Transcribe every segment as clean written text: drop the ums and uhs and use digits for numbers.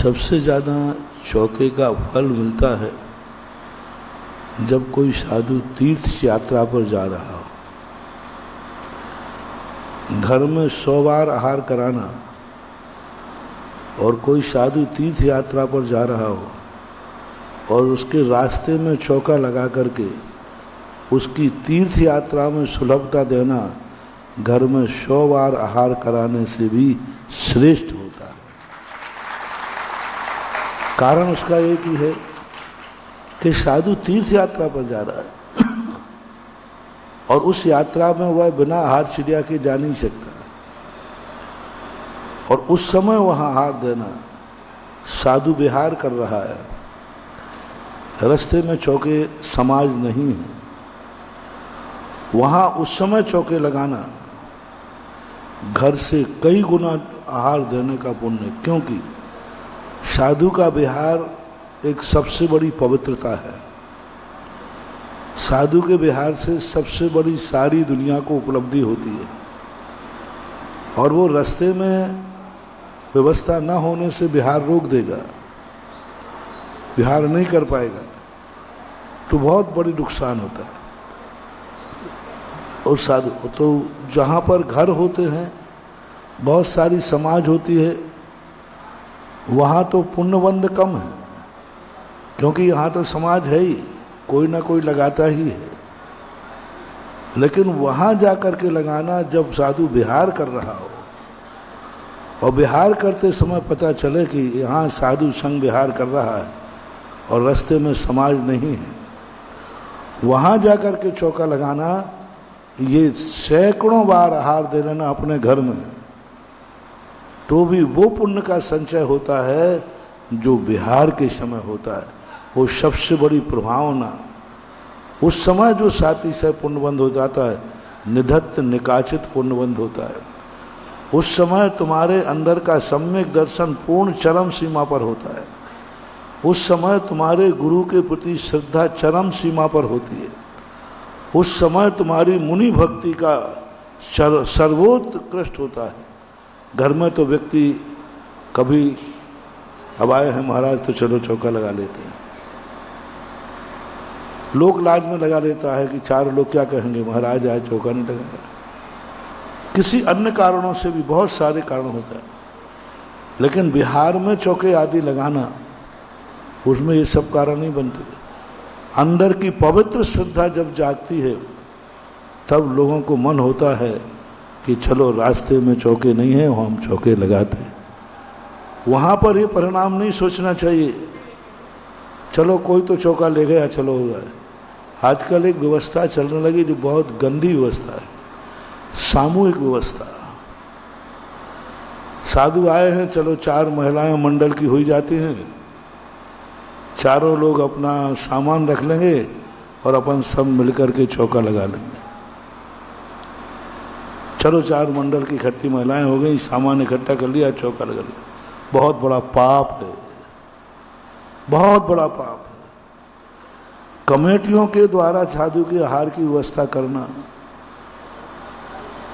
सबसे ज़्यादा चौके का फल मिलता है जब कोई साधु तीर्थ यात्रा पर जा रहा हो। घर में 100 बार आहार कराना और कोई साधु तीर्थ यात्रा पर जा रहा हो और उसके रास्ते में चौका लगा करके उसकी तीर्थ यात्रा में सुलभता देना घर में 100 बार आहार कराने से भी श्रेष्ठ होता है। कारण उसका एक ही है कि साधु तीर्थ यात्रा पर जा रहा है और उस यात्रा में वह बिना आहार चिड़िया के जा नहीं सकता और उस समय वहां आहार देना। साधु विहार कर रहा है, रास्ते में चौके समाज नहीं है, वहां उस समय चौके लगाना घर से कई गुना आहार देने का पुण्य, क्योंकि साधु का विहार एक सबसे बड़ी पवित्रता है। साधु के विहार से सबसे बड़ी सारी दुनिया को उपलब्धि होती है और वो रास्ते में व्यवस्था न होने से विहार रोक देगा, विहार नहीं कर पाएगा तो बहुत बड़ी नुकसान होता है। और साधु तो जहाँ पर घर होते हैं, बहुत सारी समाज होती है, वहाँ तो पुण्यबंध कम है, क्योंकि यहाँ तो समाज है ही, कोई ना कोई लगाता ही है। लेकिन वहाँ जाकर के लगाना जब साधु विहार कर रहा हो और विहार करते समय पता चले कि यहाँ साधु संग विहार कर रहा है और रास्ते में समाज नहीं है, वहाँ जाकर के चौका लगाना, ये सैकड़ों बार आहार दे लेना अपने घर में, तो भी वो पुण्य का संचय होता है जो विहार के समय होता है। वो सबसे बड़ी प्रभावना उस समय जो साथी से पुण्यबंध हो जाता है, निधत्त निकाचित पुण्यबंध होता है। उस समय तुम्हारे अंदर का सम्यक दर्शन पूर्ण चरम सीमा पर होता है। उस समय तुम्हारे गुरु के प्रति श्रद्धा चरम सीमा पर होती है। उस समय तुम्हारी मुनि भक्ति का सर्वोत्कृष्ट होता है। घर में तो व्यक्ति कभी अब आए हैं महाराज तो चलो चौका लगा लेते हैं, लोक लाज में लगा लेता है कि 4 लोग क्या कहेंगे, महाराज आज चौका नहीं लगाया। किसी अन्य कारणों से भी बहुत सारे कारण होते हैं, लेकिन बिहार में चौके आदि लगाना, उसमें ये सब कारण नहीं बनते। अंदर की पवित्र श्रद्धा जब जागती है तब लोगों को मन होता है कि चलो रास्ते में चौके नहीं है, हम चौके लगाते हैं। वहाँ पर ये परिणाम नहीं सोचना चाहिए चलो कोई तो चौका ले गया, चलो हो गया। आजकल एक व्यवस्था चलने लगी जो बहुत गंदी व्यवस्था है, सामूहिक व्यवस्था। साधु आए हैं, चलो 4 महिलाएं मंडल की हुई जाती हैं, चारों लोग अपना सामान रख लेंगे और अपन सब मिलकर के चौका लगा लेंगे। चलो 4 मंडल की इकट्ठी महिलाएं हो गई, सामान इकट्ठा कर लिया, चौका लगा लिया। बहुत बड़ा पाप है, बहुत बड़ा पाप है। कमेटियों के द्वारा साधु के आहार की व्यवस्था करना,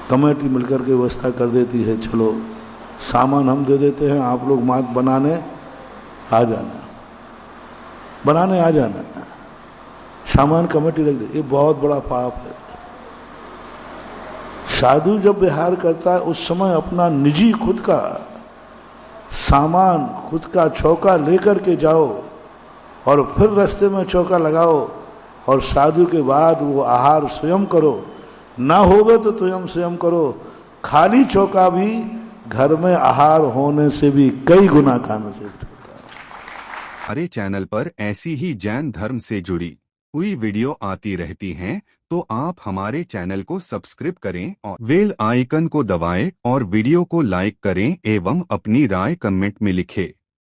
कमेटी मिलकर के व्यवस्था कर देती है, चलो सामान हम दे देते हैं, आप लोग मात बनाने आ जाना, बनाने आ जाना, सामान कमेटी रख दे। ये बहुत बड़ा पाप है। साधु जब विहार करता है उस समय अपना निजी खुद का सामान, खुद का चौका लेकर के जाओ और फिर रास्ते में चौका लगाओ और साधु के बाद वो आहार स्वयं करो। ना होवे तो स्वयं करो। खाली चौका भी घर में आहार होने से भी कई गुना खाने से होता है। हमारे चैनल पर ऐसी ही जैन धर्म से जुड़ी हुई वीडियो आती रहती हैं, तो आप हमारे चैनल को सब्सक्राइब करें और बेल आइकन को दबाएं और वीडियो को लाइक करें एवं अपनी राय कमेंट में लिखें।